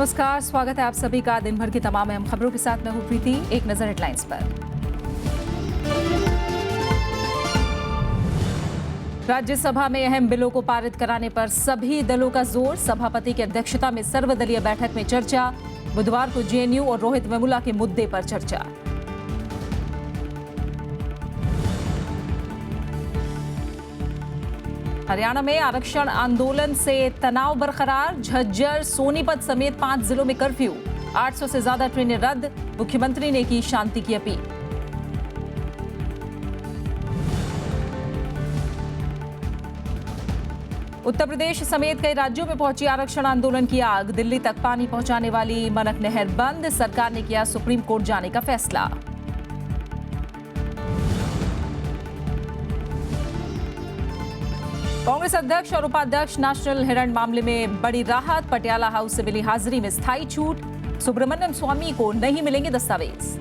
नमस्कार, स्वागत है आप सभी का दिन भर की तमाम अहम खबरों के साथ। मैं हूं प्रीति। एक नजर हेडलाइंस पर। राज्यसभा में अहम बिलों को पारित कराने पर सभी दलों का जोर। सभापति की अध्यक्षता में सर्वदलीय बैठक में चर्चा। बुधवार को जेएनयू और रोहित वेमुला के मुद्दे पर चर्चा। हरियाणा में आरक्षण आंदोलन से तनाव बरकरार। झज्जर, सोनीपत समेत 5 जिलों में कर्फ्यू। 800 से ज्यादा ट्रेनें रद्द। मुख्यमंत्री ने की शांति की अपील। उत्तर प्रदेश समेत कई राज्यों में पहुंची आरक्षण आंदोलन की आग। दिल्ली तक पानी पहुंचाने वाली मनक नहर बंद। सरकार ने किया सुप्रीम कोर्ट जाने का फैसला। कांग्रेस अध्यक्ष और उपाध्यक्ष नेशनल हेराल्ड मामले में बड़ी राहत। पटियाला हाउस से मिली हाजिरी में स्थायी छूट। सुब्रमण्यम स्वामी को नहीं मिलेंगे दस्तावेज।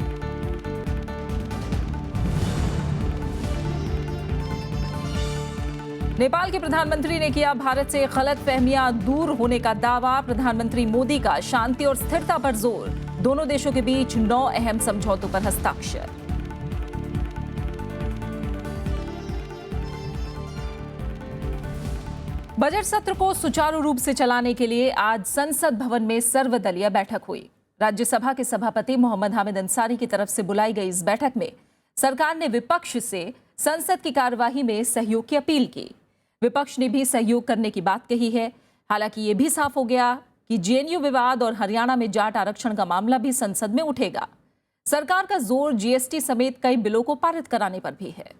नेपाल के प्रधानमंत्री ने किया भारत से गलतफहमियां दूर होने का दावा। प्रधानमंत्री मोदी का शांति और स्थिरता पर जोर। दोनों देशों के बीच 9 अहम समझौतों पर हस्ताक्षर। बजट सत्र को सुचारू रूप से चलाने के लिए आज संसद भवन में सर्वदलीय बैठक हुई। राज्यसभा के सभापति मोहम्मद हामिद अंसारी की तरफ से बुलाई गई इस बैठक में सरकार ने विपक्ष से संसद की कार्यवाही में सहयोग की अपील की। विपक्ष ने भी सहयोग करने की बात कही है। हालांकि ये भी साफ हो गया कि जेएनयू विवाद और हरियाणा में जाट आरक्षण का मामला भी संसद में उठेगा। सरकार का जोर जीएसटी समेत कई बिलों को पारित कराने पर भी है।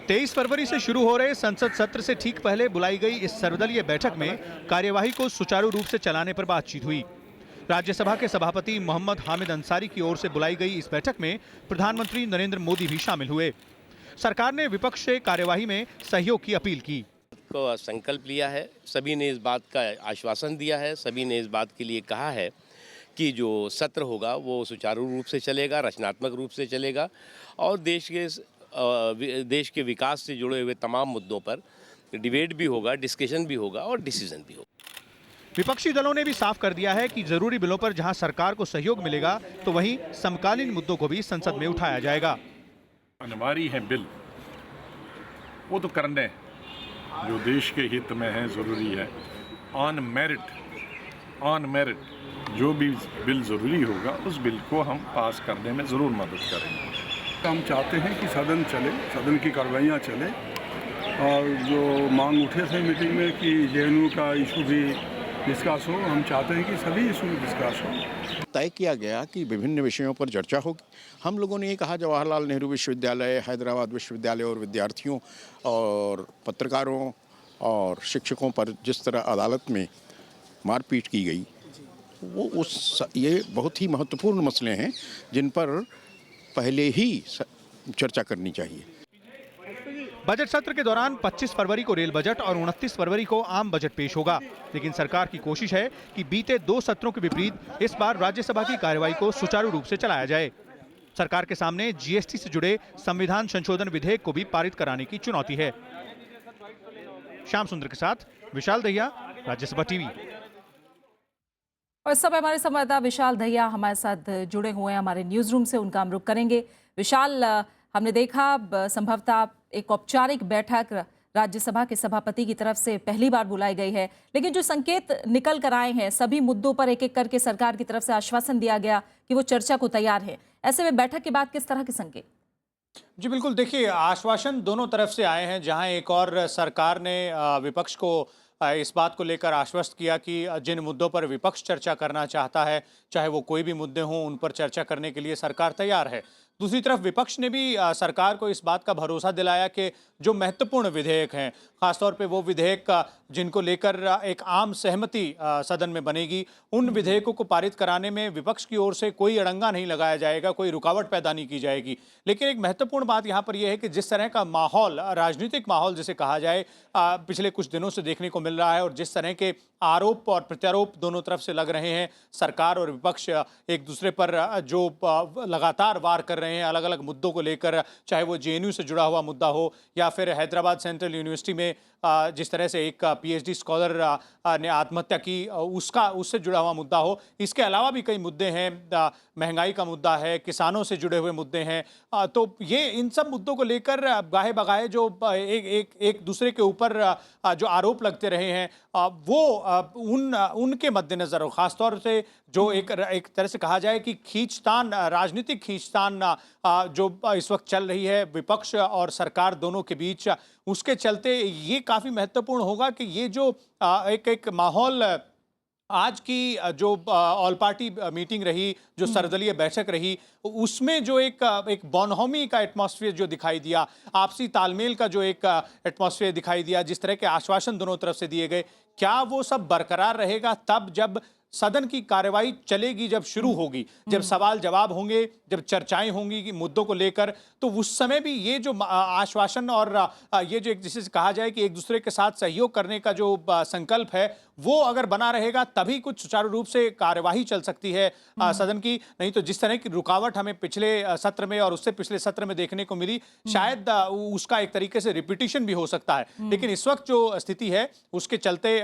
23 फरवरी से शुरू हो रहे संसद सत्र से ठीक पहले बुलाई गई इस सर्वदलीय बैठक में कार्यवाही को सुचारू रूप से चलाने पर बातचीत हुई। राज्यसभा के सभापति मोहम्मद हामिद अंसारी की ओर से बुलाई गई इस बैठक में प्रधानमंत्री नरेंद्र मोदी भी शामिल हुए। सरकार ने विपक्ष से कार्यवाही में सहयोग की अपील की। को संकल्प लिया है, सभी ने इस बात का आश्वासन दिया है, सभी ने इस बात के लिए कहा है कि जो सत्र होगा वो सुचारू रूप से चलेगा, रचनात्मक रूप से चलेगा और देश के विकास से जुड़े हुए तमाम मुद्दों पर डिबेट भी होगा, डिस्कशन भी होगा और डिसीजन भी होगा। विपक्षी दलों ने भी साफ कर दिया है कि जरूरी बिलों पर जहां सरकार को सहयोग मिलेगा तो वहीं समकालीन मुद्दों को भी संसद में उठाया जाएगा। अनिवार्य है बिल, वो तो करने जो देश के हित में है, जरूरी है। ऑन मेरिट जो भी बिल जरूरी होगा उस बिल को हम पास करने में जरूर मदद करेंगे। हम चाहते हैं कि सदन चले, सदन की कार्रवाइयाँ चले और जो मांग उठे थे मीटिंग में कि जेएनयू का इशू भी डिस्कस हो, हम चाहते हैं कि सभी इशू डिस्कस हो। तय किया गया कि विभिन्न विषयों पर चर्चा होगी। हम लोगों ने ये कहा जवाहरलाल नेहरू विश्वविद्यालय, हैदराबाद विश्वविद्यालय और विद्यार्थियों और पत्रकारों और शिक्षकों पर जिस तरह अदालत में मारपीट की गई, ये बहुत ही महत्वपूर्ण मसले हैं जिन पर पहले ही चर्चा करनी चाहिए। बजट सत्र के दौरान 25 फरवरी को रेल बजट और 29 फरवरी को आम बजट पेश होगा। लेकिन सरकार की कोशिश है कि बीते 2 सत्रों के विपरीत इस बार राज्यसभा की कार्यवाही को सुचारू रूप से चलाया जाए। सरकार के सामने जीएसटी से जुड़े संविधान संशोधन विधेयक को भी पारित कराने की चुनौती है। श्याम सुंदर के साथ विशाल दहिया, राज्यसभा टीवी। और इस समय हमारे संवाददाता विशाल दहिया हमारे साथ जुड़े हुए हैं हमारे न्यूज रूम से। उनका हम रुख करेंगे। विशाल, हमने देखा संभवतः एक औपचारिक बैठक राज्यसभा के सभापति की तरफ से पहली बार बुलाई गई है, लेकिन जो संकेत निकल कर आए हैं सभी मुद्दों पर एक एक करके सरकार की तरफ से आश्वासन दिया गया कि वो चर्चा को तैयार है। ऐसे में बैठक के बाद किस तरह के संकेत? जी बिल्कुल, देखिए आश्वासन दोनों तरफ से आए हैं। जहां एक और सरकार ने विपक्ष को इस बात को लेकर आश्वस्त किया कि जिन मुद्दों पर विपक्ष चर्चा करना चाहता है, चाहे वो कोई भी मुद्दे हों, उन पर चर्चा करने के लिए सरकार तैयार है। दूसरी तरफ विपक्ष ने भी सरकार को इस बात का भरोसा दिलाया कि जो महत्वपूर्ण विधेयक हैं, खासतौर पे वो विधेयक जिनको लेकर एक आम सहमति सदन में बनेगी, उन विधेयकों को पारित कराने में विपक्ष की ओर से कोई अड़ंगा नहीं लगाया जाएगा, कोई रुकावट पैदा नहीं की जाएगी। लेकिन एक महत्वपूर्ण बात यहाँ पर यह है कि जिस तरह का माहौल, राजनीतिक माहौल जिसे कहा जाए, पिछले कुछ दिनों से देखने को मिल रहा है और जिस तरह के आरोप और प्रत्यारोप दोनों तरफ से लग रहे हैं, सरकार और विपक्ष एक दूसरे पर जो लगातार वार कर रहे रहे हैं अलग अलग मुद्दों को लेकर, चाहे वो जेएनयू से जुड़ा हुआ मुद्दा हो या फिर हैदराबाद सेंट्रल यूनिवर्सिटी में जिस तरह से एक पीएचडी स्कॉलर ने आत्महत्या की उससे जुड़ा हुआ मुद्दा हो। इसके अलावा भी कई मुद्दे हैं, महंगाई का मुद्दा है, किसानों से जुड़े हुए मुद्दे हैं। तो ये इन सब मुद्दों को लेकर गाहे बगाहे जो एक दूसरे के ऊपर जो आरोप लगते रहे हैं वो उनके मद्देनजर और ख़ासतौर से जो एक तरह से कहा जाए कि खींचतान, राजनीतिक खींचतान जो इस वक्त चल रही है विपक्ष और सरकार दोनों के बीच, उसके चलते ये काफ़ी महत्वपूर्ण होगा कि ये जो एक माहौल आज की जो ऑल पार्टी मीटिंग रही, जो सर्वदलीय बैठक रही, उसमें जो एक बॉनहोमी का एटमॉस्फेयर जो दिखाई दिया, आपसी तालमेल का जो एक एटमॉस्फेयर दिखाई दिया, जिस तरह के आश्वासन दोनों तरफ से दिए गए, क्या वो सब बरकरार रहेगा तब जब सदन की कार्रवाई चलेगी, जब शुरू होगी, जब सवाल जवाब होंगे, जब चर्चाएं होंगी कि मुद्दों को लेकर, तो उस समय भी ये जो आश्वासन और ये जो जिसे कहा जाए कि एक दूसरे के साथ सहयोग करने का जो संकल्प है वो अगर बना रहेगा तभी कुछ सुचारू रूप से कार्यवाही चल सकती है सदन की। नहीं तो जिस तरह की रुकावट हमें पिछले सत्र में और उससे पिछले सत्र में देखने को मिली, शायद उसका एक तरीके से रिपीटिशन भी हो सकता है। लेकिन इस वक्त जो स्थिति है उसके चलते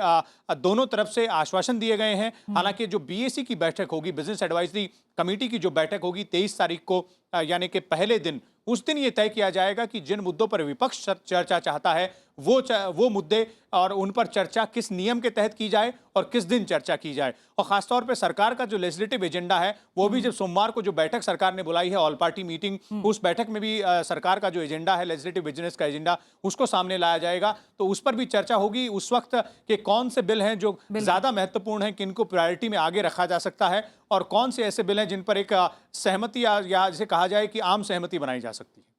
दोनों तरफ से आश्वासन दिए गए हैं। हालांकि जो बीएसी की बैठक होगी, बिजनेस एडवाइजरी कमेटी की जो बैठक होगी 23 तारीख को, यानी कि पहले दिन, उस दिन ये तय किया जाएगा कि जिन मुद्दों पर विपक्ष चर्चा चाहता है वो मुद्दे और उन पर चर्चा किस नियम के तहत की जाए और किस दिन चर्चा की जाए। और खासतौर पे सरकार का जो लेजिस्लेटिव एजेंडा है वो भी जब सोमवार को जो बैठक सरकार ने बुलाई है ऑल पार्टी मीटिंग, उस बैठक में भी सरकार का जो एजेंडा है, लेजिस्लेटिव बिजनेस का एजेंडा, उसको सामने लाया जाएगा। तो उस पर भी चर्चा होगी उस वक्त कि कौन से बिल हैं जो ज्यादा महत्वपूर्ण हैं, किनको प्रायोरिटी में आगे रखा जा सकता है, और कौन से ऐसे बिल हैं जिन पर एक सहमति या जिसे कहा जाए कि आम सहमति बनाई जा सकती है।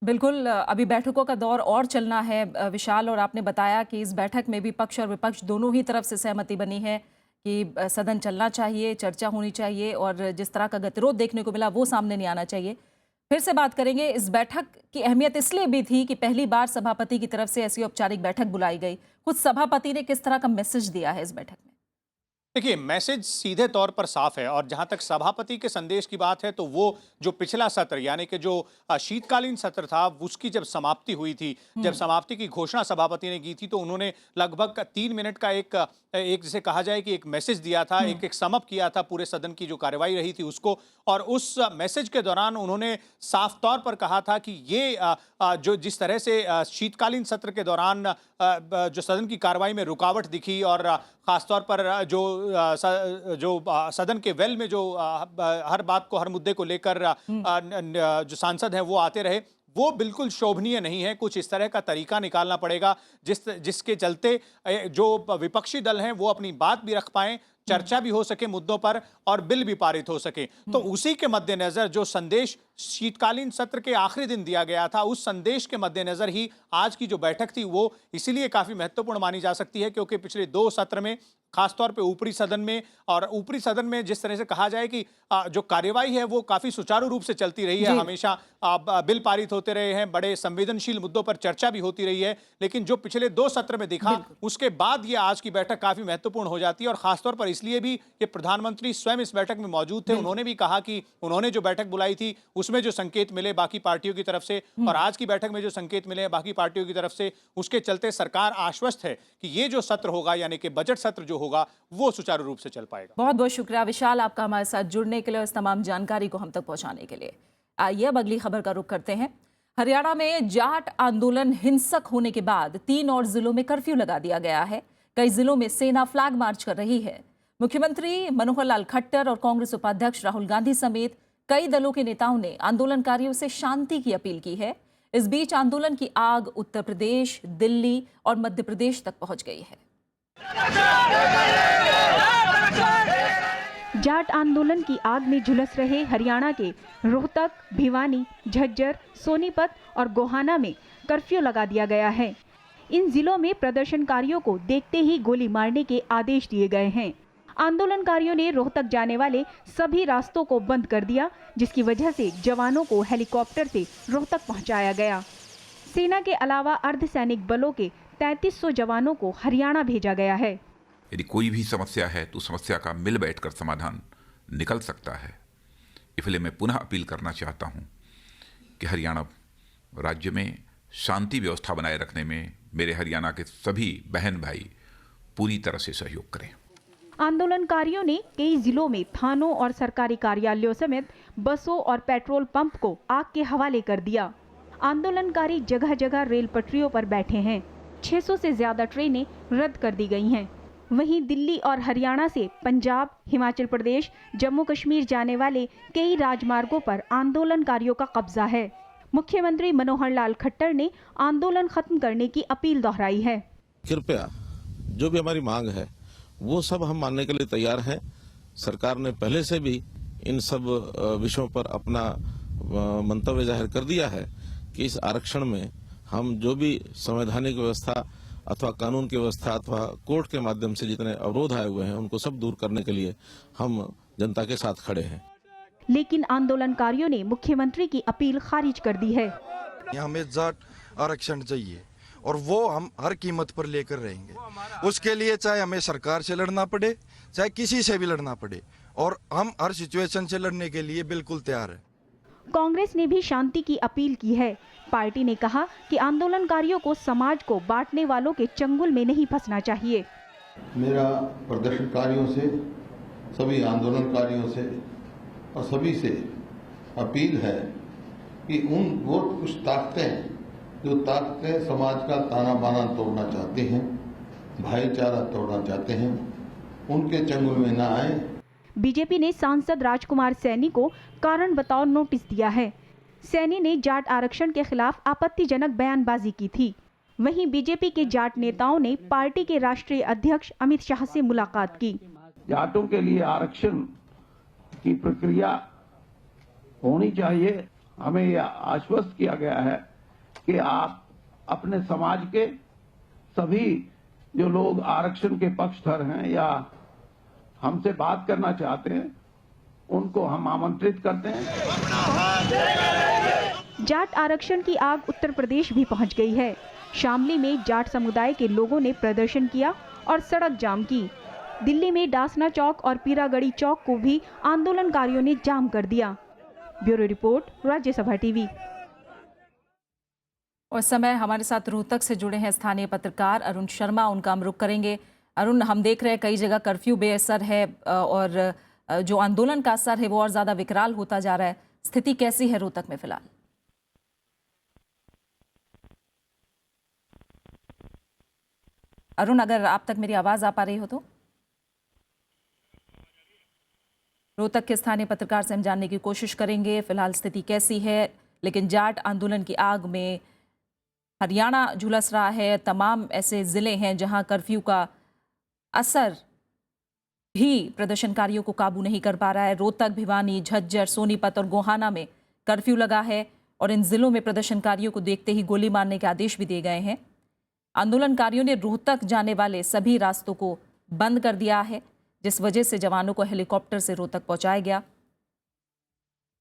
बिल्कुल, अभी बैठकों का दौर और चलना है विशाल, और आपने बताया कि इस बैठक में भी पक्ष और विपक्ष दोनों ही तरफ से सहमति बनी है कि सदन चलना चाहिए, चर्चा होनी चाहिए, और जिस तरह का गतिरोध देखने को मिला वो सामने नहीं आना चाहिए। फिर से बात करेंगे, इस बैठक की अहमियत इसलिए भी थी कि पहली बार सभापति की तरफ से ऐसी औपचारिक बैठक बुलाई गई। खुद सभापति ने किस तरह का मैसेज दिया है इस बैठक में? देखिए, मैसेज सीधे तौर पर साफ है, और जहां तक सभापति के संदेश की बात है तो वो जो पिछला सत्र यानी कि जो शीतकालीन सत्र था उसकी जब समाप्ति हुई थी, जब समाप्ति की घोषणा सभापति ने की थी, तो उन्होंने लगभग 3 मिनट का एक जिसे कहा जाए कि एक मैसेज दिया था, एक समअप किया था पूरे सदन की जो कार्यवाही रही थी उसको। और उस मैसेज के दौरान उन्होंने साफ तौर पर कहा था कि ये जो जिस तरह से शीतकालीन सत्र के दौरान जो सदन की कार्रवाई में रुकावट दिखी, और खासतौर पर जो सदन के वेल में जो हर बात को, हर मुद्दे को लेकर जो सांसद हैं वो आते रहे, वो बिल्कुल शोभनीय नहीं है। कुछ इस तरह का तरीका निकालना पड़ेगा जिसके चलते जो विपक्षी दल हैं वो अपनी बात भी रख पाएं, चर्चा भी हो सके मुद्दों पर, और बिल भी पारित हो सके। तो उसी के मद्देनजर जो संदेश शीतकालीन सत्र के आखिरी दिन दिया गया था, उस संदेश के मद्देनजर ही आज की जो बैठक थी वो इसीलिए काफी महत्वपूर्ण मानी जा सकती है, क्योंकि पिछले 2 सत्र में खासतौर पे ऊपरी सदन में, और ऊपरी सदन में जिस तरह से कहा जाए कि जो कार्यवाही है वो काफी सुचारू रूप से चलती रही है, हमेशा बिल पारित होते रहे हैं, बड़े संवेदनशील मुद्दों पर चर्चा भी होती रही है। लेकिन जो पिछले 2 सत्र में दिखा, उसके बाद ये आज की बैठक काफी महत्वपूर्ण हो जाती है। और खासतौर पर इसलिए भी कि प्रधानमंत्री स्वयं इस बैठक में मौजूद थे। उन्होंने भी कहा कि उन्होंने जो बैठक बुलाई थी उसमें जो संकेत मिले बाकी पार्टियों की तरफ से, और आज की बैठक में जो संकेत मिले हैं बाकी पार्टियों की तरफ से, उसके चलते सरकार आश्वस्त है कि ये जो सत्र होगा, यानी कि बजट सत्र जो होगा, वो सुचारू रूप से चल पाएगा। बहुत बहुत शुक्रिया विशाल आपका हमारे साथ जुड़ने के लिए और इस तमाम जानकारी को हम तक पहुंचाने के लिए। आइए अब अगली खबर का रुख करते हैं। हरियाणा में जाट आंदोलन हिंसक होने के बाद 3 और जिलों में कर्फ्यू लगा दिया गया है। कई जिलों में सेना फ्लैग मार्च कर रही है। मुख्यमंत्री मनोहर लाल खट्टर और कांग्रेस उपाध्यक्ष राहुल गांधी समेत कई दलों के नेताओं ने आंदोलनकारियों से शांति की अपील की है। इस बीच आंदोलन की आग उत्तर प्रदेश, दिल्ली और मध्य प्रदेश तक पहुंच गई है। जाट आंदोलन की आग में झुलस रहे हरियाणा के रोहतक, भिवानी, झज्जर, सोनीपत और गोहाना में कर्फ्यू लगा दिया गया है। इन जिलों में प्रदर्शनकारियों को देखते ही गोली मारने के आदेश दिए गए हैं। आंदोलनकारियों ने रोहतक जाने वाले सभी रास्तों को बंद कर दिया, जिसकी वजह से जवानों को हेलीकॉप्टर से रोहतक पहुंचाया गया। सेना के अलावा अर्धसैनिक बलों के 3300 जवानों को हरियाणा भेजा गया है। यदि कोई भी समस्या है तो समस्या का मिल बैठकर समाधान निकल सकता है। इसलिए मैं पुनः अपील करना चाहता हूं कि हरियाणा राज्य में शांति व्यवस्था बनाए रखने में मेरे हरियाणा के सभी बहन भाई पूरी तरह से सहयोग करें। आंदोलनकारियों ने कई जिलों में थानों और सरकारी कार्यालयों समेत बसों और पेट्रोल पंप को आग के हवाले कर दिया। आंदोलनकारी जगह जगह रेल पटरियों पर बैठे हैं। 600 से ज्यादा ट्रेनें रद्द कर दी गई हैं। वहीं दिल्ली और हरियाणा से पंजाब, हिमाचल प्रदेश, जम्मू कश्मीर जाने वाले कई राजमार्गों पर आंदोलनकारियों का कब्जा है। मुख्यमंत्री मनोहर लाल खट्टर ने आंदोलन खत्म करने की अपील दोहराई है। कृपया जो भी हमारी मांग है वो सब हम मानने के लिए तैयार हैं। सरकार ने पहले से भी इन सब विषयों पर अपना मंतव्य जाहिर कर दिया है कि इस आरक्षण में हम जो भी संवैधानिक व्यवस्था अथवा कानून की व्यवस्था अथवा कोर्ट के माध्यम से जितने अवरोध आए हुए हैं उनको सब दूर करने के लिए हम जनता के साथ खड़े हैं। लेकिन आंदोलनकारियों ने मुख्यमंत्री की अपील खारिज कर दी है। हमें जाट आरक्षण चाहिए और वो हम हर कीमत पर लेकर रहेंगे। उसके लिए चाहे हमें सरकार से लड़ना पड़े, चाहे किसी से भी लड़ना पड़े, और हम हर सिचुएशन से लड़ने के लिए बिल्कुल तैयार हैं। कांग्रेस ने भी शांति की अपील की है। पार्टी ने कहा कि आंदोलनकारियों को समाज को बांटने वालों के चंगुल में नहीं फंसना चाहिए। मेरा प्रदर्शनकारियों से, सभी आंदोलनकारियों से और सभी से अपील है कि वो कुछ ताकतें जो ताकतें समाज का ताना बाना तोड़ना चाहते हैं, भाईचारा तोड़ना चाहते हैं, उनके चंगुल में न आए। बीजेपी ने सांसद राजकुमार सैनी को कारण बताओ नोटिस दिया है। सैनी ने जाट आरक्षण के खिलाफ आपत्तिजनक बयानबाजी की थी। वहीं बीजेपी के जाट नेताओं ने पार्टी के राष्ट्रीय अध्यक्ष अमित शाह से मुलाकात की। जाटों के लिए आरक्षण की प्रक्रिया होनी चाहिए। हमें यह आश्वस्त किया गया है कि आप अपने समाज के सभी जो लोग आरक्षण के पक्षधर हैं या हमसे बात करना चाहते हैं उनको हम आमंत्रित करते हैं। जाट आरक्षण की आग उत्तर प्रदेश भी पहुंच गई है। शामली में जाट समुदाय के लोगों ने प्रदर्शन किया और सड़क जाम की। दिल्ली में डासना चौक और पीरागढ़ी चौक को भी आंदोलनकारियों ने जाम कर दिया। Bureau report, Rajya Sabha TV. और समय हमारे साथ रोहतक से जुड़े हैं स्थानीय पत्रकार अरुण शर्मा, उनका हम रुख करेंगे। अरुण, हम देख रहे हैं कई जगह कर्फ्यू बेअसर है और जो आंदोलन का असर है वो और ज्यादा विकराल होता जा रहा है। स्थिति कैसी है रोहतक में फिलहाल? अरुण, अगर आप तक मेरी आवाज आ पा रही हो तो। रोहतक के स्थानीय पत्रकार से हम जानने की कोशिश करेंगे फिलहाल स्थिति कैसी है। लेकिन जाट आंदोलन की आग में हरियाणा झुलस रहा है। तमाम ऐसे जिले हैं जहां कर्फ्यू का असर भी प्रदर्शनकारियों को काबू नहीं कर पा रहा है। रोहतक, भिवानी, झज्जर, सोनीपत और गोहाना में कर्फ्यू लगा है और इन जिलों में प्रदर्शनकारियों को देखते ही गोली मारने के आदेश भी दिए गए हैं। आंदोलनकारियों ने रोहतक जाने वाले सभी रास्तों को बंद कर दिया है, जिस वजह से जवानों को हेलीकॉप्टर से रोहतक पहुंचाया गया।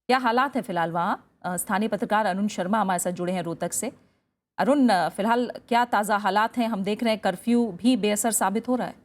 क्या हालात है फिलहाल वहाँ? स्थानीय पत्रकार अरुण शर्मा हमारे साथ जुड़े हैं रोहतक से। अरुण, फिलहाल क्या ताज़ा हालात हैं? हम देख रहे हैं कर्फ्यू भी बेअसर साबित हो रहा है।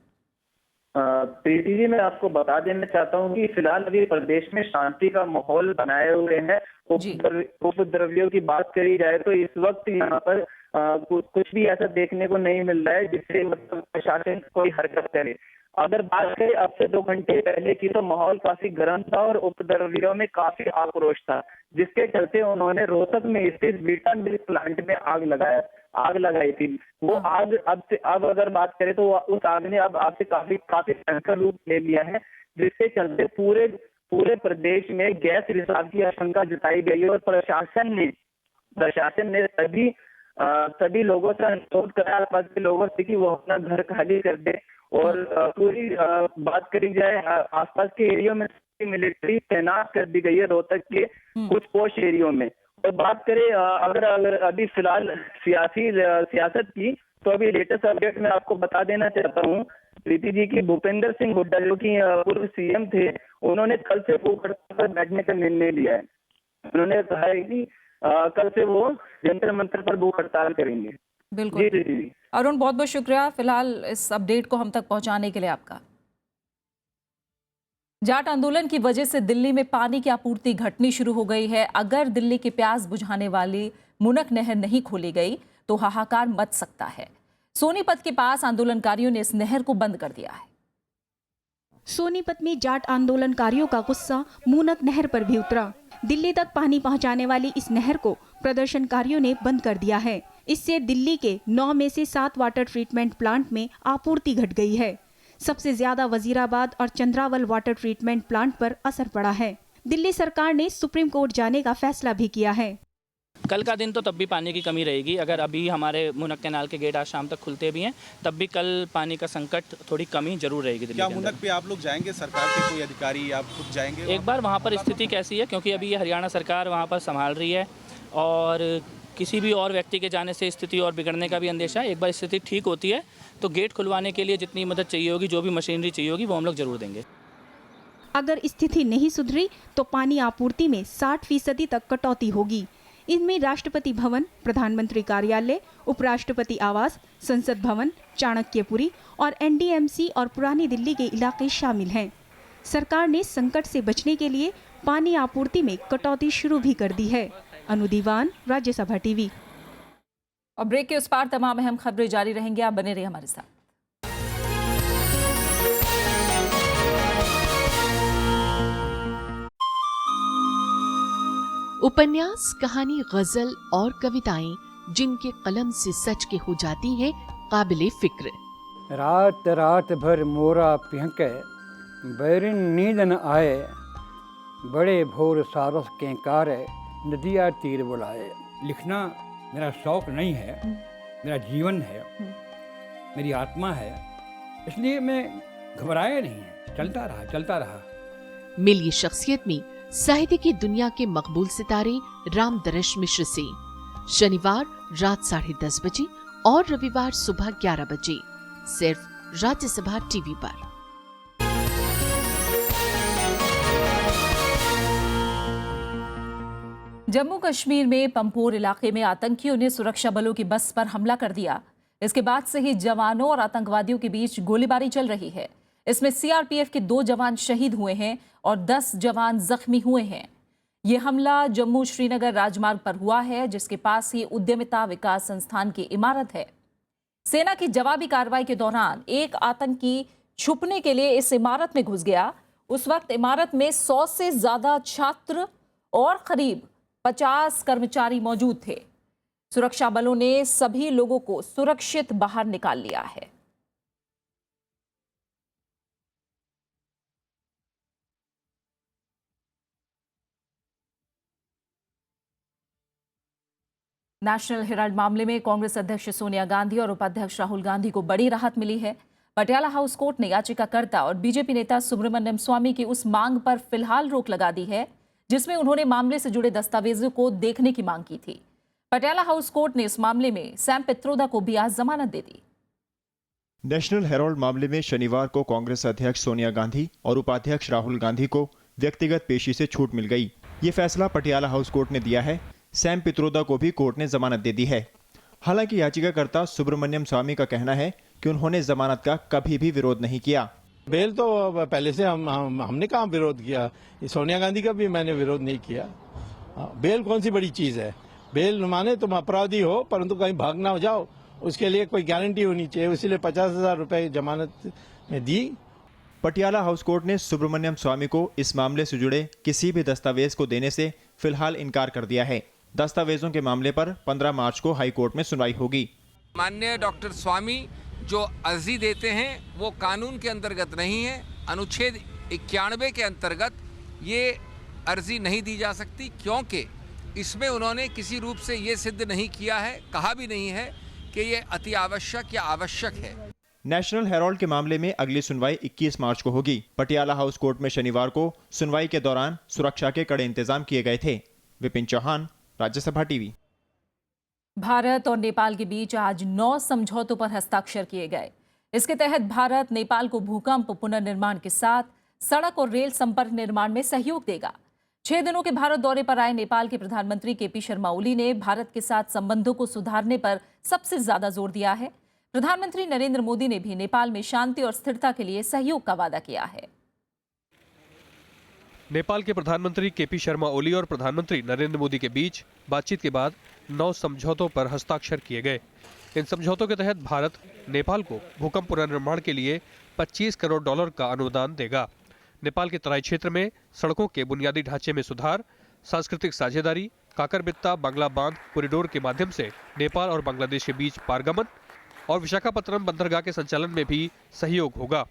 प्रीति जी, मैं आपको बता देना चाहता हूँ कि फिलहाल अभी प्रदेश में शांति का माहौल बनाए हुए हैं। उपद्रवियों की बात करी जाए तो इस वक्त यहाँ पर कुछ भी ऐसा देखने को नहीं मिल रहा है जिससे मतलब प्रशासन कोई हरकत करे। अगर बात करें अब से 2 घंटे पहले की तो माहौल काफी गर्म था और उपद्रवियों में काफी आक्रोश था, जिसके चलते उन्होंने रोहतक में स्थित वीटा मिल्क प्लांट में आग लगाई थी। वो आग अब अगर बात करें तो उस आग ने अब आपसे काफी भयंकर रूप ले लिया है, जिसके चलते पूरे प्रदेश में गैस रिसाव की आशंका जताई गई है और प्रशासन ने सभी लोगों से अनुरोध करा आसपास के लोगों से कि वो अपना घर खाली कर दे। और पूरी बात करी जाए आसपास के एरियो में मिलिट्री तैनात कर दी गई है रोहतक के कुछ पोस्ट एरियो में। और बात करें अगर अभी फिलहाल सियासत की तो अभी लेटेस्ट अपडेट मैं आपको बता देना चाहता हूँ प्रीति जी की भूपेंद्र सिंह हुड्डा जो कि पूर्व सीएम थे, उन्होंने कल से भूख हड़ताल पर बैठने का निर्णय लिया है। उन्होंने कहा है कि कल से वो जंतर मंतर पर भूख हड़ताल करेंगे। बिल्कुल जी। अरुण, बहुत बहुत शुक्रिया फिलहाल इस अपडेट को हम तक पहुंचाने के लिए आपका। जाट आंदोलन की वजह से दिल्ली में पानी की आपूर्ति घटनी शुरू हो गई है। अगर दिल्ली की प्यास बुझाने वाली मुनक नहर नहीं खोली गई तो हाहाकार मच सकता है। सोनीपत के पास आंदोलनकारियों ने इस नहर को बंद कर दिया है। सोनीपत में जाट आंदोलनकारियों का गुस्सा मूनक नहर पर भी उतरा। दिल्ली तक पानी पहुंचाने वाली इस नहर को प्रदर्शनकारियों ने बंद कर दिया है। इससे दिल्ली के 9 में से 7 वाटर ट्रीटमेंट प्लांट में आपूर्ति घट गई है। सबसे ज्यादा वजीराबाद और चंद्रावल वाटर ट्रीटमेंट प्लांट पर असर पड़ा है। दिल्ली सरकार ने सुप्रीम कोर्ट जाने का फैसला भी किया है। कल का दिन तो तब भी पानी की कमी रहेगी। अगर अभी हमारे मुनक कैनाल के गेट आज शाम तक खुलते भी हैं तब भी कल पानी का संकट थोड़ी कमी जरूर रहेगी। क्या मुनक पे आप लोग जाएंगे? सरकार के कोई अधिकारी आप खुद जाएंगे? एक बार वहाँ पर स्थिति कैसी है, क्योंकि अभी ये हरियाणा सरकार वहाँ पर संभाल रही है और किसी भी और व्यक्ति के जाने से स्थिति और बिगड़ने का भी अंदेशा है। एक बार स्थिति ठीक होती है तो गेट खुलवाने के लिए जितनी मदद चाहिए होगी, जो भी मशीनरी चाहिए होगी, वो हम लोग जरूर देंगे। अगर स्थिति नहीं सुधरी तो पानी आपूर्ति में 60% तक कटौती होगी। इनमें राष्ट्रपति भवन, प्रधानमंत्री कार्यालय, उपराष्ट्रपति आवास, संसद भवन, चाणक्यपुरी और एनडीएमसी और पुरानी दिल्ली के इलाके शामिल हैं। सरकार ने संकट से बचने के लिए पानी आपूर्ति में कटौती शुरू भी कर दी है। अनु दीवान, राज्यसभा टीवी। और ब्रेक के उस पार तमाम अहम खबरें जारी रहेंगी, आप बने रहिए हमारे साथ। उपन्यास, कहानी, गजल और कविताएं जिनके कलम से सच के हो जाती हैं काबिले फिक्र। रात रात भर मोरा पिहके बैरिन नींद न आए, बड़े भोर सारस के कारे नदिया तीर बुलाए। लिखना मेरा शौक नहीं है, मेरा जीवन है, मेरी आत्मा है, इसलिए मैं घबराया नहीं, चलता रहा। मिलिए शख्सियत में साहित्य की दुनिया के मकबूल सितारे राम दरश मिश्र से। शनिवार रात 10:30 बजे और रविवार सुबह 11 बजे सिर्फ राज्यसभा टीवी पर। जम्मू कश्मीर में पंपोर इलाके में आतंकियों ने सुरक्षा बलों की बस पर हमला कर दिया। इसके बाद से ही जवानों और आतंकवादियों के बीच गोलीबारी चल रही है। इसमें सीआरपीएफ के 2 जवान शहीद हुए हैं और 10 जवान जख्मी हुए हैं। ये हमला जम्मू श्रीनगर राजमार्ग पर हुआ है, जिसके पास ही उद्यमिता विकास संस्थान की इमारत है। सेना की जवाबी कार्रवाई के दौरान एक आतंकी छुपने के लिए इस इमारत में घुस गया। उस वक्त इमारत में 100 से ज्यादा छात्र और करीब 50 कर्मचारी मौजूद थे। सुरक्षा बलों ने सभी लोगों को सुरक्षित बाहर निकाल लिया है। नेशनल हेराल्ड मामले में कांग्रेस अध्यक्ष सोनिया गांधी और उपाध्यक्ष राहुल गांधी को बड़ी राहत मिली है। पटियाला हाउस कोर्ट ने याचिकाकर्ता और बीजेपी नेता सुब्रमण्यम स्वामी की उस मांग पर फिलहाल रोक लगा दी है जिसमें उन्होंने मामले से जुड़े दस्तावेजों को देखने की मांग की थी। पटियाला हाउस कोर्ट ने इस मामले में सैम पित्रोदा को भी आज जमानत दे दी। नेशनल हेराल्ड मामले में शनिवार को कांग्रेस अध्यक्ष सोनिया गांधी और उपाध्यक्ष राहुल गांधी को व्यक्तिगत पेशी से छूट मिल गई। ये फैसला पटियाला हाउस कोर्ट ने दिया है। सैम पित्रोदा को भी कोर्ट ने जमानत दे दी है। हालांकि याचिकाकर्ता सुब्रमण्यम स्वामी का कहना है कि उन्होंने जमानत का कभी भी विरोध नहीं किया। बेल तो पहले से हमने कहाँ विरोध किया, सोनिया गांधी का भी मैंने विरोध नहीं किया। बेल कौन सी बड़ी चीज है? बेल माने तुम अपराधी हो परंतु कहीं भाग ना हो जाओ, उसके लिए कोई गारंटी होनी चाहिए, इसीलिए 50,000 रुपए जमानत में दी। पटियाला हाउस कोर्ट ने सुब्रमण्यम स्वामी को इस मामले से जुड़े किसी भी दस्तावेज को देने से फिलहाल इनकार कर दिया है। दस्तावेजों के मामले पर 15 मार्च को हाई कोर्ट में सुनवाई होगी। माननीय डॉक्टर स्वामी जो अर्जी देते हैं वो कानून के अंतर्गत नहीं है। अनुच्छेद 91 के अंतर्गत ये अर्जी नहीं दी जा सकती, क्योंकि इसमें उन्होंने किसी रूप से ये सिद्ध नहीं किया है, कहा भी नहीं है कि ये अति आवश्यक या आवश्यक है। नेशनल हेराल्ड के मामले में अगली सुनवाई 21 मार्च को होगी। पटियाला हाउस कोर्ट में शनिवार को सुनवाई के दौरान सुरक्षा के कड़े इंतजाम किए गए थे। विपिन चौहान, राज्यसभा टीवी। भारत और नेपाल के बीच आज 9 समझौतों पर हस्ताक्षर किए गए। इसके तहत भारत नेपाल को भूकंप पुनर्निर्माण के साथ सड़क और रेल संपर्क निर्माण में सहयोग देगा। 6 दिनों के भारत दौरे पर आए नेपाल के प्रधानमंत्री केपी शर्मा ओली ने भारत के साथ संबंधों को सुधारने पर सबसे ज्यादा जोर दिया है। प्रधानमंत्री नरेंद्र मोदी ने भी नेपाल में शांति और स्थिरता के लिए सहयोग का वादा किया है। नेपाल के प्रधानमंत्री केपी शर्मा ओली और प्रधानमंत्री नरेंद्र मोदी के बीच बातचीत के बाद 9 समझौतों पर हस्ताक्षर किए गए। इन समझौतों के तहत भारत नेपाल को भूकंप पुनर्निर्माण के लिए $25 करोड़ का अनुदान देगा। नेपाल के तराई क्षेत्र में सड़कों के बुनियादी ढांचे में सुधार, सांस्कृतिक साझेदारी, काकरबित्ता बांग्ला बांध कॉरिडोर के माध्यम से नेपाल और बांग्लादेश के बीच पारगमन और विशाखापत्तनम बंदरगाह के संचालन में भी सहयोग होगा।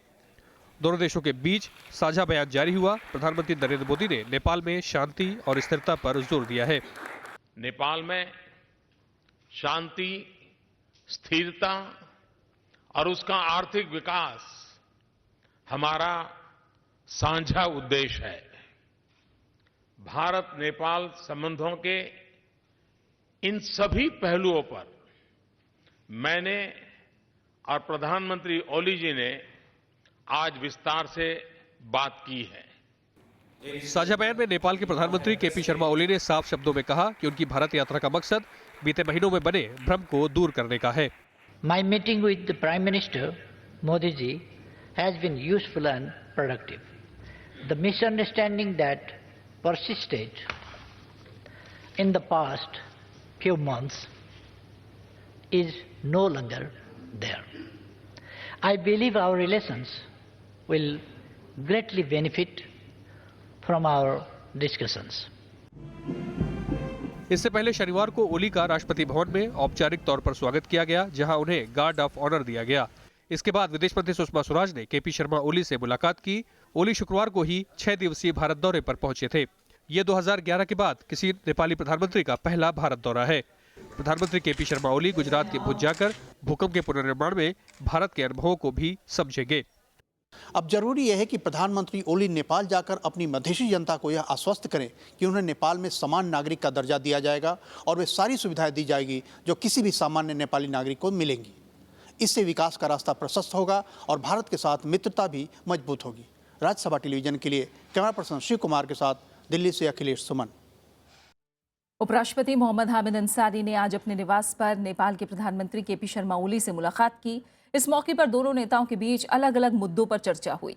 दोनों देशों के बीच साझा बयान जारी हुआ। प्रधानमंत्री नरेंद्र मोदी ने नेपाल में शांति और स्थिरता पर जोर दिया है। नेपाल में शांति, स्थिरता और उसका आर्थिक विकास हमारा साझा उद्देश्य है। भारत नेपाल संबंधों के इन सभी पहलुओं पर मैंने और प्रधानमंत्री ओली जी ने आज विस्तार से बात की है। साझा बयान में नेपाल के प्रधानमंत्री केपी शर्मा ओली ने साफ शब्दों में कहा कि उनकी भारत यात्रा का मकसद बीते महीनों में बने भ्रम को दूर करने का है। My meeting with the Prime Minister Modi ji has been useful and productive. The misunderstanding that persisted in the past few months is no longer there. I believe our relations will greatly benefit from our discussions. इससे पहले शनिवार को ओली का राष्ट्रपति भवन में औपचारिक तौर पर स्वागत किया गया, जहां उन्हें गार्ड ऑफ ऑनर दिया गया। इसके बाद विदेश मंत्री सुषमा स्वराज ने केपी शर्मा ओली से मुलाकात की। ओली शुक्रवार को ही 6 दिवसीय भारत दौरे पर पहुंचे थे। ये 2011 के बाद किसी नेपाली प्रधानमंत्री का पहला भारत दौरा है। प्रधानमंत्री केपी शर्मा ओली गुजरात के भुज जाकर भूकंप के पुनर्निर्माण में भारत के अनुभवों को भी समझेंगे। अब जरूरी यह है कि प्रधानमंत्री ओली नेपाल जाकर अपनी मधेसी जनता को यह आश्वस्त करें कि उन्हें नेपाल में समान नागरिक का दर्जा दिया जाएगा और वे सारी सुविधाएं दी जाएगी जो किसी भी सामान्य नेपाली नागरिक को मिलेंगी। इससे विकास का रास्ता प्रशस्त होगा और भारत के साथ मित्रता भी मजबूत होगी। राज्यसभा टेलीविजन के लिए कैमरा पर्सन शिव कुमार के साथ दिल्ली से अखिलेश सुमन। उपराष्ट्रपति मोहम्मद हामिद अंसारी ने आज अपने निवास पर नेपाल के प्रधानमंत्री केपी शर्मा ओली से मुलाकात की। इस मौके पर दोनों नेताओं के बीच अलग अलग मुद्दों पर चर्चा हुई।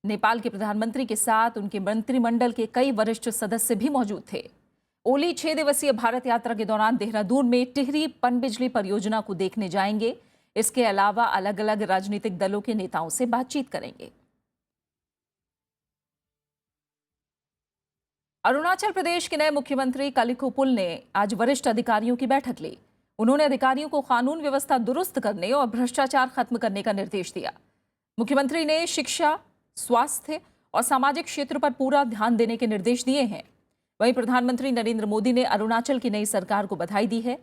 नेपाल के प्रधानमंत्री के साथ उनके मंत्रिमंडल के कई वरिष्ठ सदस्य भी मौजूद थे। ओली 6 दिवसीय भारत यात्रा के दौरान देहरादून में टिहरी पनबिजली परियोजना को देखने जाएंगे। इसके अलावा अलग अलग राजनीतिक दलों के नेताओं से बातचीत करेंगे। अरुणाचल प्रदेश के नए मुख्यमंत्री कालिखो पुल ने आज वरिष्ठ अधिकारियों की बैठक ली। उन्होंने अधिकारियों को कानून व्यवस्था दुरुस्त करने और भ्रष्टाचार खत्म करने का निर्देश दिया। मुख्यमंत्री ने शिक्षा, स्वास्थ्य और सामाजिक क्षेत्र पर पूरा ध्यान देने के निर्देश दिए हैं। वहीं प्रधानमंत्री नरेंद्र मोदी ने अरुणाचल की नई सरकार को बधाई दी है।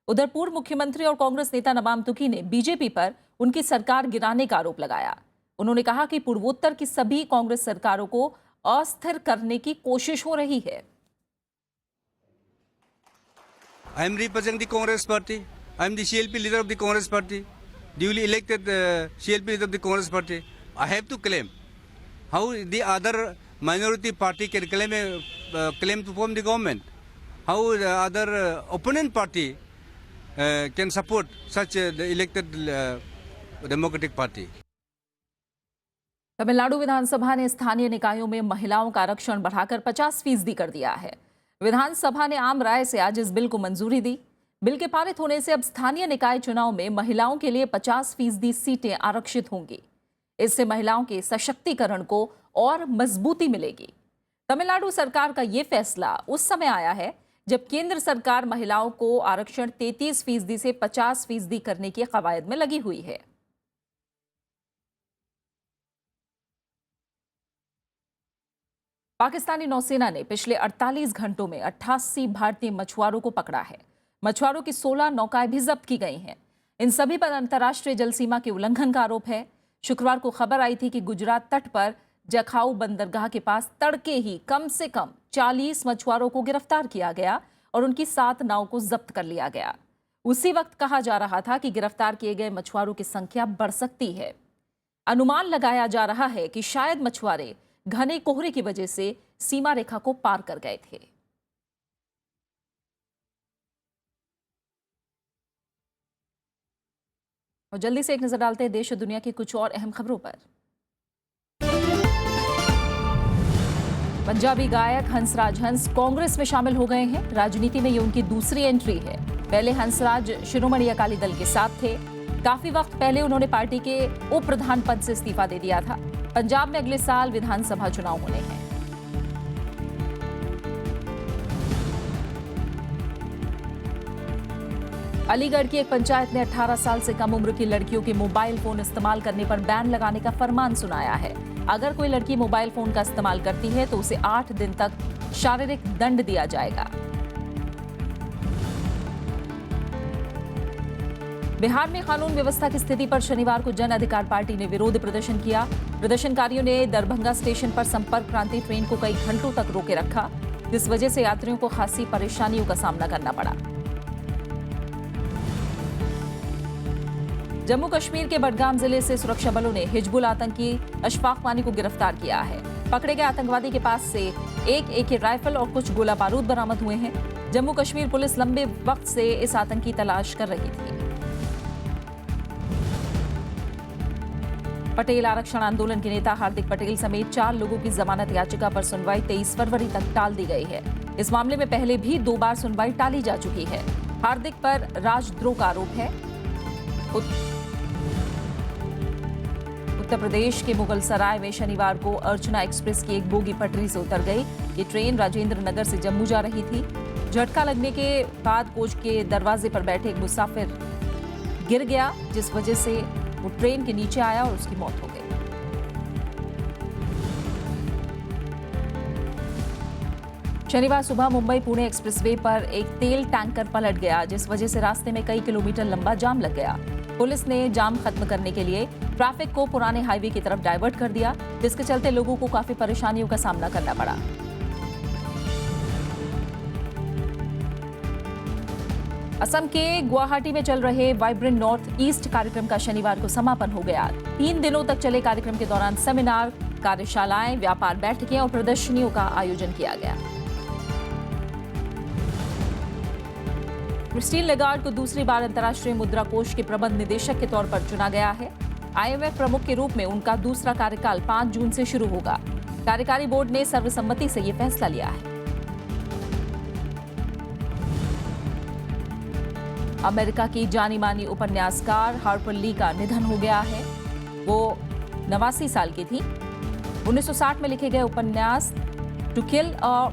उधर पूर्व मुख्यमंत्री और कांग्रेस नेता नबाम तुकी ने बीजेपी पर उनकी सरकार गिराने का आरोप लगाया। उन्होंने कहा कि पूर्वोत्तर की सभी कांग्रेस सरकारों को अस्थिर करने की कोशिश हो रही है। I am representing the Congress Party. I am the CLP leader of the Congress Party, duly elected CLP leader of the Congress Party. I have to claim how the other minority party can claim claim to form the government. How the other opponent party can support such the elected democratic party. Tamil Nadu विधानसभा ने स्थानीय निकायों में महिलाओं का आरक्षण बढ़ाकर 50% कर दिया है। विधानसभा ने आम राय से आज इस बिल को मंजूरी दी। बिल के पारित होने से अब स्थानीय निकाय चुनाव में महिलाओं के लिए 50% सीटें आरक्षित होंगी। इससे महिलाओं के सशक्तिकरण को और मजबूती मिलेगी। तमिलनाडु सरकार का ये फैसला उस समय आया है जब केंद्र सरकार महिलाओं को आरक्षण 33% से 50% करने की कवायद में लगी हुई है। पाकिस्तानी नौसेना ने पिछले 48 घंटों में 88 भारतीय मछुआरों को पकड़ा है। मछुआरों की 16 नौकाएं भी जब्त की गई हैं। इन सभी पर अंतर्राष्ट्रीय जल सीमा के उल्लंघन का आरोप है। शुक्रवार को खबर आई थी कि गुजरात तट पर जखाऊ बंदरगाह के पास तड़के ही कम से कम 40 मछुआरों को गिरफ्तार किया गया और उनकी 7 नाव को जब्त कर लिया गया। उसी वक्त कहा जा रहा था कि गिरफ्तार किए गए मछुआरों की संख्या बढ़ सकती है। अनुमान लगाया जा रहा है कि शायद मछुआरे घने कोहरे की वजह से सीमा रेखा को पार कर गए थे। और जल्दी से एक नजर डालते हैं देश और दुनिया की कुछ और अहम खबरों पर। पंजाबी गायक हंसराज हंस कांग्रेस में शामिल हो गए हैं। राजनीति में ये उनकी दूसरी एंट्री है। पहले हंसराज शिरोमणि अकाली दल के साथ थे। काफी वक्त पहले उन्होंने पार्टी के उप प्रधान पद से इस्तीफा दे दिया था। पंजाब में अगले साल विधानसभा चुनाव होने हैं। अलीगढ़ की एक पंचायत ने 18 साल से कम उम्र की लड़कियों के मोबाइल फोन इस्तेमाल करने पर बैन लगाने का फरमान सुनाया है। अगर कोई लड़की मोबाइल फोन का इस्तेमाल करती है तो उसे 8 दिन तक शारीरिक दंड दिया जाएगा। बिहार में कानून व्यवस्था की स्थिति पर शनिवार को जन अधिकार पार्टी ने विरोध प्रदर्शन किया। प्रदर्शनकारियों ने दरभंगा स्टेशन पर संपर्क क्रांति ट्रेन को कई घंटों तक रोके रखा, जिस वजह से यात्रियों को खासी परेशानियों का सामना करना पड़ा। जम्मू कश्मीर के बडगाम जिले से सुरक्षा बलों ने हिजबुल आतंकी अशफाक वानी को गिरफ्तार किया है। पकड़े गए आतंकवादी के पास से एक AK राइफल और कुछ गोला बारूद बरामद हुए हैं। जम्मू कश्मीर पुलिस लंबे वक्त से इस आतंकी तलाश कर रही थी। पटेल आरक्षण आंदोलन के नेता हार्दिक पटेल समेत 4 लोगों की जमानत याचिका पर सुनवाई 23 फरवरी तक टाल दी गई है। इस मामले में पहले भी 2 बार सुनवाई टाली जा चुकी है। हार्दिक पर राजद्रोह का आरोप है। उत्तर प्रदेश के मुगल सराय में शनिवार को अर्चना एक्सप्रेस की एक बोगी पटरी से उतर गई। ये ट्रेन राजेंद्र नगर से जम्मू जा रही थी। झटका लगने के बाद कोच के दरवाजे पर बैठे एक मुसाफिर गिर गया, जिस वजह से वो ट्रेन के नीचे आया और उसकी मौत हो गई। शनिवार सुबह मुंबई पुणे एक्सप्रेसवे पर एक तेल टैंकर पलट गया, जिस वजह से रास्ते में कई किलोमीटर लंबा जाम लग गया। पुलिस ने जाम खत्म करने के लिए ट्रैफिक को पुराने हाईवे की तरफ डाइवर्ट कर दिया, जिसके चलते लोगों को काफी परेशानियों का सामना करना पड़ा। असम के गुवाहाटी में चल रहे वाइब्रेंट नॉर्थ ईस्ट कार्यक्रम का शनिवार को समापन हो गया। 3 दिनों तक चले कार्यक्रम के दौरान सेमिनार, कार्यशालाएं, व्यापार बैठकें और प्रदर्शनियों का आयोजन किया गया। क्रिस्टीन लेगार्ड को दूसरी बार अंतर्राष्ट्रीय मुद्रा कोष के प्रबंध निदेशक के तौर पर चुना गया है। IMF प्रमुख के रूप में उनका दूसरा कार्यकाल 5 जून से शुरू होगा। कार्यकारी बोर्ड ने सर्वसम्मति से यह फैसला लिया है। अमेरिका की जानी मानी उपन्यासकार हार्पर ली का निधन हो गया है। वो 89 साल की थी। 1960 में लिखे गए उपन्यास टू किल अ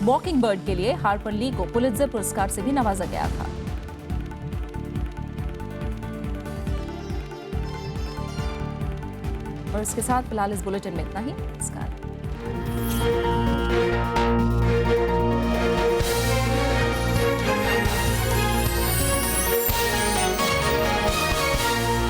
मॉकिंगबर्ड के लिए हार्पर ली को पुलित्जर पुरस्कार से भी नवाजा गया था। और इसके साथ फिलहाल इस बुलेटिन में इतना ही। नमस्कार।